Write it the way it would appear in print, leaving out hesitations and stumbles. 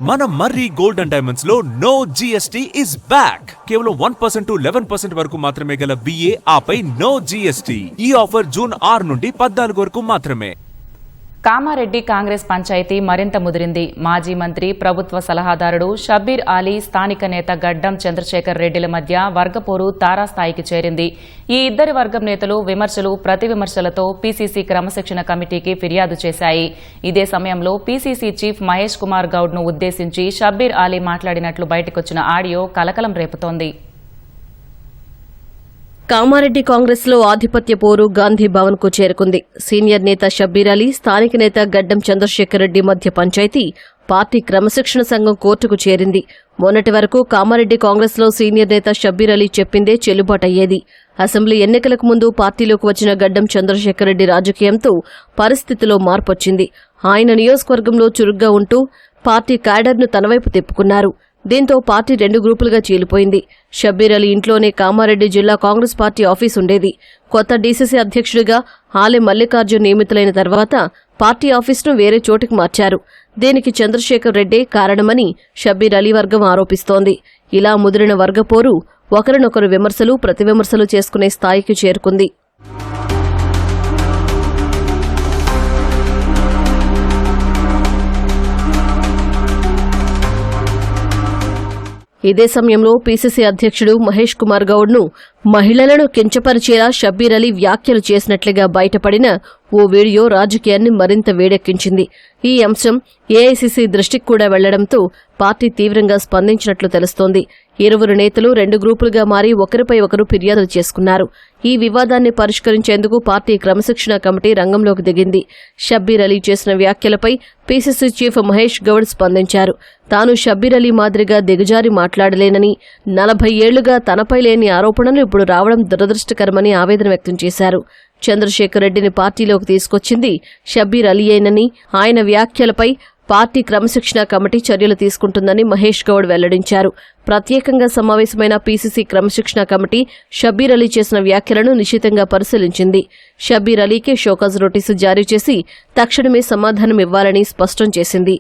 మన మర్రి gold and diamonds లో no GST is back. కేవలం 1% to 11% వరకు మాత్రమే గల VA ఆపై నో జిఎస్టీ. ఈ ఆఫర్ జూన్ 6 నుండి 14 వరకు మాత్రమే. కామారెడ్డి కాంగ్రెస్ పంచాయతీ మరింత ముదిరింది. మాజీ మంత్రి, ప్రభుత్వ సలహాదారుడు షబ్బీర్ అలీ, స్థానిక నేత గడ్డం చంద్రశేఖర్ రెడ్డిల మధ్య వర్గపోరు తారాస్థాయికి చేరింది. ఈ ఇద్దరి వర్గం నేతలు విమర్శలు, ప్రతి విమర్శలతో పీసీసీ క్రమశిక్షణ కమిటీకి ఫిర్యాదు చేశాయి. ఇదే సమయంలో పీసీసీ చీఫ్ మహేష్ కుమార్ గౌడ్ ను ఉద్దేశించి షబ్బీర్ అలీ మాట్లాడినట్లు బయటకొచ్చిన ఆడియో కలకలం రేపుతోంది. కామారెడ్డి కాంగ్రెస్ లో ఆధిపత్య పోరు గాంధీ భవన్ కు చేరుకుంది. సీనియర్ నేత షబ్బీర్ అలీ, స్థానిక నేత గడ్డం చంద్రశేఖర్ రెడ్డి మధ్య పంచాయతీ పార్టీ క్రమశిక్షణ సంఘం కోర్టుకు చేరింది. మొన్నటి వరకు కామారెడ్డి కాంగ్రెస్ లో సీనియర్ నేత షబ్బీర్ అలీ చెప్పిందే చెల్లుబాటయ్యేది. అసెంబ్లీ ఎన్నికలకు ముందు పార్టీలోకి వచ్చిన గడ్డం చంద్రశేఖర్ రెడ్డి రాజకీయంతో పరిస్థితిలో మార్పొచ్చింది. ఆయన నియోజకవర్గంలో చురుగ్గా ఉంటూ పార్టీ క్యాడర్ను తనవైపు తిప్పుకున్నారు. దీంతో పార్టీ 2 గ్రూపులుగా చీలిపోయింది. షబ్బీర్ అలీ ఇంట్లోనే కామారెడ్డి జిల్లా కాంగ్రెస్ పార్టీ ఆఫీస్ ఉండేది. కొత్త డీసీసీ అధ్యక్షుడిగా ఆలె మల్లికార్జున్ నియమితులైన తర్వాత పార్టీ ఆఫీసును వేరే చోటికి మార్చారు. దీనికి చంద్రశేఖర్ రెడ్డే కారణమని షబ్బీర్ అలీ వర్గం ఆరోపిస్తోంది. ఇలా ముదిరిన వర్గపోరు ఒకరినొకరు విమర్శలు, ప్రతివిమర్శలు చేసుకునే స్థాయికి చేరుకుంది. ఇదే సమయంలో పీసీసీ అధ్యక్షుడు మహేష్ కుమార్ గౌడ్ ను మహిళలను కించపరిచేలా షబ్బీర్ అలీ వ్యాఖ్యలు చేసినట్లుగా బయటపడిన ఓ వీడియో రాజకీయాన్ని మరింత వేడెక్కించింది. ఈ అంశం ఏఐసీసీ దృష్టికి కూడా వెళ్లడంతో పార్టీ తీవ్రంగా స్పందించినట్లు తెలుస్తోంది. ఇరువురు నేతలు 2 గ్రూపులుగా మారి ఒకరిపై ఒకరు ఫిర్యాదులు చేసుకున్నారు. ఈ వివాదాన్ని పరిష్కరించేందుకు పార్టీ క్రమశిక్షణ కమిటీ రంగంలోకి దిగింది. షబ్బీర్ అలీ చేసిన వ్యాఖ్యలపై పీసీసీ చీఫ్ మహేష్ గౌడ్ స్పందించారు. తాను షబ్బీర్ అలీ మాదిరిగా దిగజారి మాట్లాడలేనని, 40 ఏళ్లుగా తనపై లేని ఆరోపణలు ఇప్పుడు రావడం దురదృష్టకరమని ఆవేదన వ్యక్తం చేశారు. చంద్రశేఖర్ రెడ్డిని పార్టీలోకి తీసుకొచ్చింది షబ్బీర్ అలీయేనని, ఆయన వ్యాఖ్యలపై పార్టీ క్రమశిక్షణ కమిటీ చర్యలు తీసుకుంటుందని మహేష్ గౌడ్ వెల్లడించారు. ప్రత్యేకంగా సమావేశమైన పీసీసీ క్రమశిక్షణ కమిటీ షబ్బీర్ అలీ చేసిన వ్యాఖ్యలను నిశితంగా పరిశీలించింది. షబ్బీర్ అలీకి షోకాజ్ నోటీసు జారీ చేసి తక్షణమే సమాధానం ఇవ్వాలని స్పష్టం చేసింది.